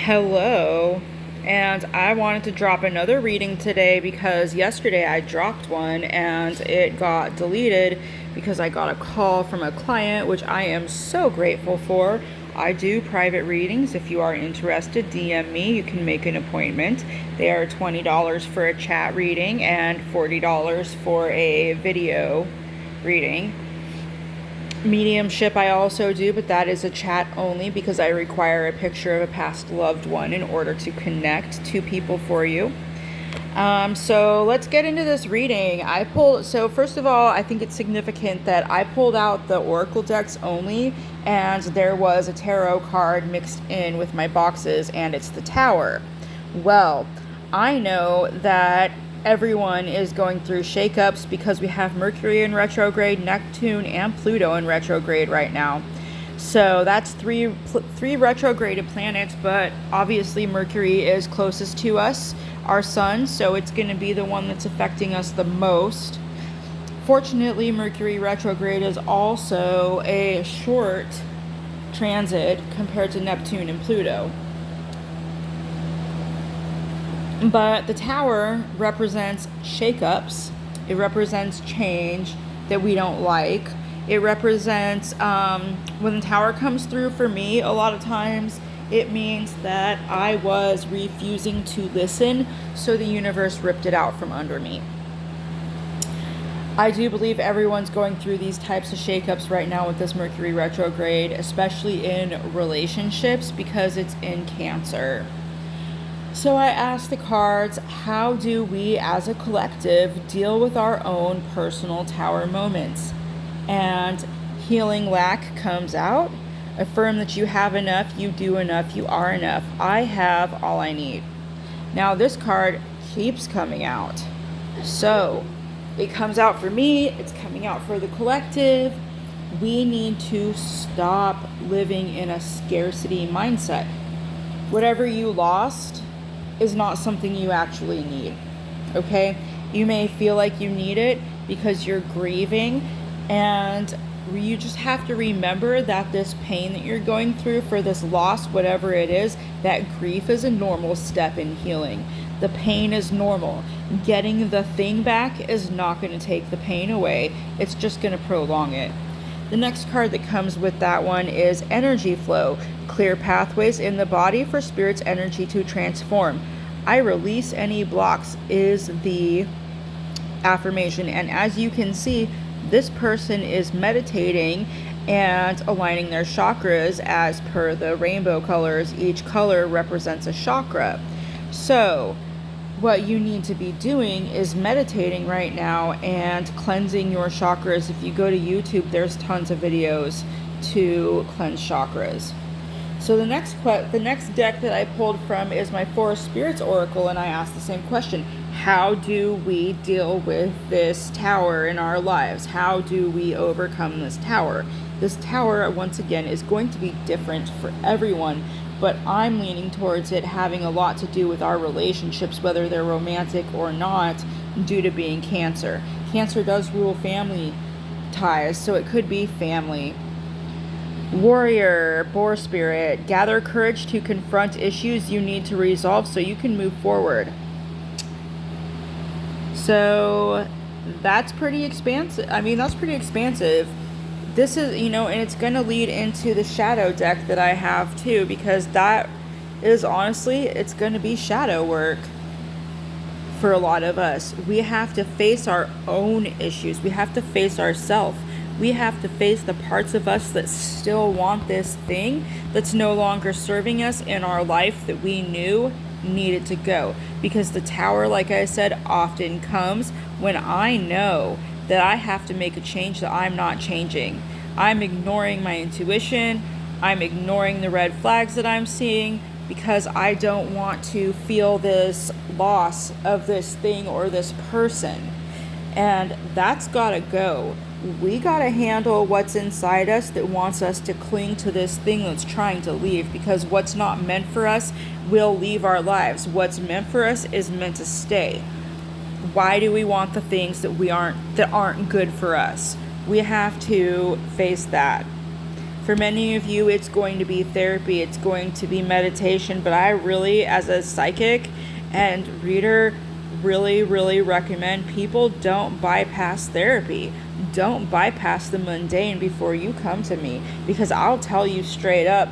Hello, and I wanted to drop another reading today because yesterday I dropped one and it got deleted because I got a call from a client, which I am so grateful for. I do private readings. If you are interested, DM me. You can make an appointment. They are $20 for a chat reading and $40 for a video reading. Mediumship I also do, but that is a chat only because I require a picture of a past loved one in order to connect two people for you. So let's get into this reading. So first of all, I think it's significant that I pulled out the Oracle decks only, and there was a tarot card mixed in with my boxes, and it's the Tower. Well, I know that everyone is going through shakeups because we have Mercury in retrograde, Neptune, and Pluto in retrograde right now. So that's three retrograded planets, but obviously Mercury is closest to us, our sun, so it's going to be the one that's affecting us the most. Fortunately, Mercury retrograde is also a short transit compared to Neptune and Pluto. But the Tower represents shakeups. It represents change that we don't like. It represents, when the Tower comes through for me, a lot of times it means that I was refusing to listen, so the universe ripped it out from under me. I do believe everyone's going through these types of shakeups right now with this Mercury retrograde, especially in relationships because it's in Cancer. So I asked the cards, how do we as a collective deal with our own personal Tower moments? And healing lack comes out. Affirm that you have enough, you do enough, you are enough. I have all I need. Now this card keeps coming out. So it comes out for me, it's coming out for the collective. We need to stop living in a scarcity mindset. Whatever you lost is not something you actually need, okay? You may feel like you need it because you're grieving, and you just have to remember that this pain that you're going through for this loss, whatever it is, that grief is a normal step in healing. The pain is normal. Getting the thing back is not going to take the pain away. It's just going to prolong it. The next card that comes with that one is energy flow. Clear pathways in the body for spirit's energy to transform. I release any blocks is the affirmation. And as you can see, this person is meditating and aligning their chakras as per the rainbow colors. Each color represents a chakra. So what you need to be doing is meditating right now and cleansing your chakras. If you go to YouTube, there's tons of videos to cleanse chakras. So the next deck that I pulled from is my Forest Spirits Oracle, and I asked the same question. How do we deal with this Tower in our lives? How do we overcome this Tower? This Tower, once again, is going to be different for everyone, but I'm leaning towards it having a lot to do with our relationships, whether they're romantic or not, due to being Cancer. Cancer does rule family ties, so it could be family. Warrior, Boar Spirit, gather courage to confront issues you need to resolve so you can move forward. So that's pretty expansive. This is, and it's going to lead into the shadow deck that I have too, because that is honestly, it's going to be shadow work for a lot of us. We have to face our own issues. We have to face ourselves. We have to face the parts of us that still want this thing that's no longer serving us in our life that we knew needed to go. Because the Tower, like I said, often comes when I know that I have to make a change that I'm not changing. I'm ignoring my intuition. I'm ignoring the red flags that I'm seeing because I don't want to feel this loss of this thing or this person. And that's gotta go. We gotta handle what's inside us that wants us to cling to this thing that's trying to leave, because what's not meant for us will leave our lives. What's meant for us is meant to stay. Why do we want the things that aren't good for us? We have to face that. For many of you, it's going to be therapy, it's going to be meditation, but I really, as a psychic and reader, really recommend people don't bypass therapy. Don't bypass the mundane before you come to me, because I'll tell you straight up,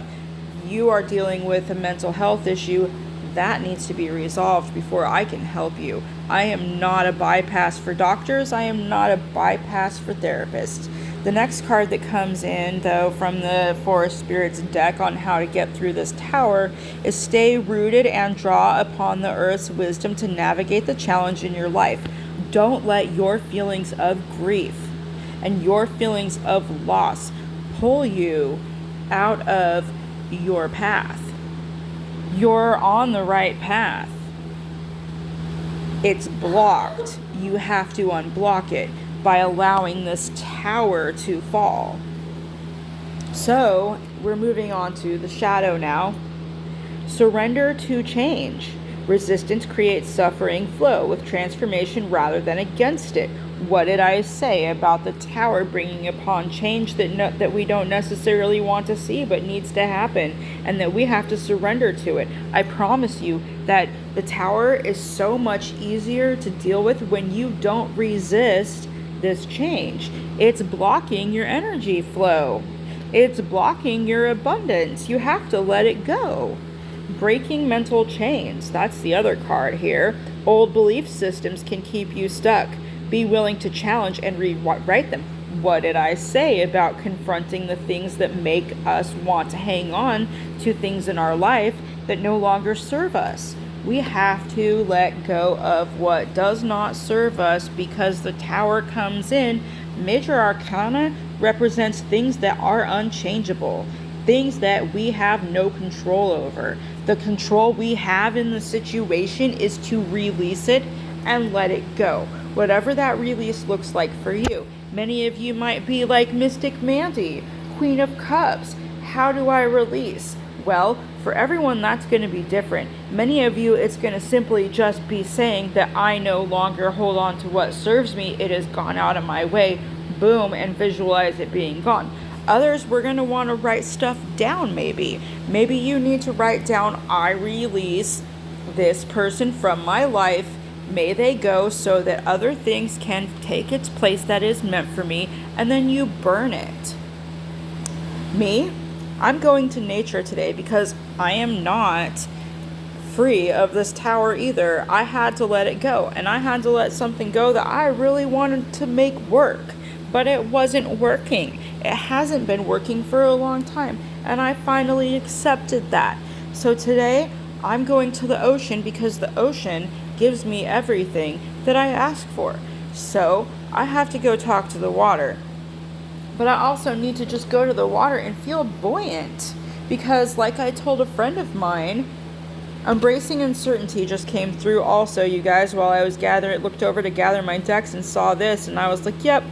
you are dealing with a mental health issue that needs to be resolved before I can help you. I am not a bypass for doctors. I am not a bypass for therapists. The next card that comes in, though, from the Forest Spirits deck on how to get through this tower is stay rooted and draw upon the earth's wisdom to navigate the challenge in your life. Don't let your feelings of grief and your feelings of loss pull you out of your path. You're on the right path. It's blocked. You have to unblock it by allowing this tower to fall. So we're moving on to the shadow now. Surrender to change. Resistance creates suffering. Flow with transformation rather than against it. What did I say about the tower bringing upon change that we don't necessarily want to see but needs to happen, and that we have to surrender to it? I promise you that the tower is so much easier to deal with when you don't resist this change. It's blocking your energy flow. It's blocking your abundance. You have to let it go. Breaking mental chains. That's the other card here. Old belief systems can keep you stuck. Be willing to challenge and rewrite them. What did I say about confronting the things that make us want to hang on to things in our life that no longer serve us? We have to let go of what does not serve us, because the tower comes in. Major Arcana represents things that are unchangeable, things that we have no control over. The control we have in the situation is to release it and let it go. Whatever that release looks like for you. Many of you might be like Mystic Mandy, Queen of Cups. How do I release? Well, for everyone, that's going to be different. Many of you, it's going to simply just be saying that I no longer hold on to what serves me. It has gone out of my way. Boom, and visualize it being gone. Others, we're going to want to write stuff down maybe. Maybe you need to write down, I release this person from my life. May they go so that other things can take its place that is meant for me, and then you burn it. Me, I'm going to nature today because I am not free of this tower either. I had to let it go, and I had to let something go that I really wanted to make work, but it wasn't working. It hasn't been working for a long time, and I finally accepted that. So today, I'm going to the ocean because the ocean gives me everything that I ask for. So I have to go talk to the water. But I also need to just go to the water and feel buoyant. Because like I told a friend of mine, embracing uncertainty just came through also, you guys, while I was looked over to gather my decks and saw this. And I was like, yep,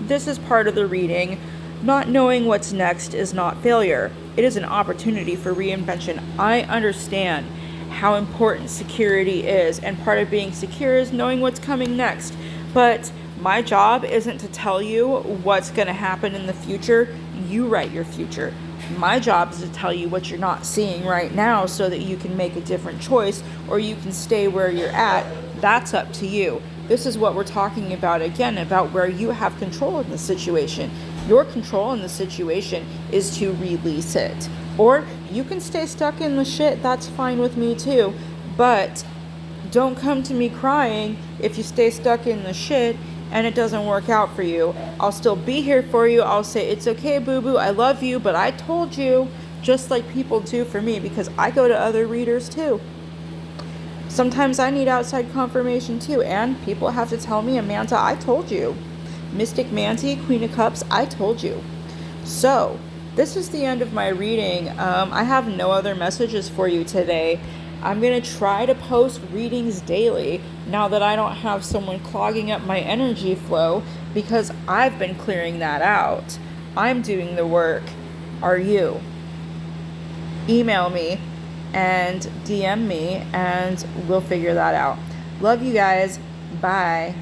this is part of the reading. Not knowing what's next is not failure. It is an opportunity for reinvention. I understand how important security is, and part of being secure is knowing what's coming next. But my job isn't to tell you what's going to happen in the future. You write your future. My job is to tell you what you're not seeing right now so that you can make a different choice, or you can stay where you're at. That's up to you. This is what we're talking about again, about where you have control in the situation. Your control in the situation is to release it. Or you can stay stuck in the shit, that's fine with me too. But don't come to me crying if you stay stuck in the shit and it doesn't work out for you. I'll still be here for you. I'll say, it's okay, boo-boo, I love you, but I told you, just like people do for me, because I go to other readers too. Sometimes I need outside confirmation too, and people have to tell me, Amanda, I told you. Mystic Mandy, Queen of Cups, I told you. So, this is the end of my reading. I have no other messages for you today. I'm going to try to post readings daily now that I don't have someone clogging up my energy flow, because I've been clearing that out. I'm doing the work. Are you? Email me and DM me and we'll figure that out. Love you guys. Bye.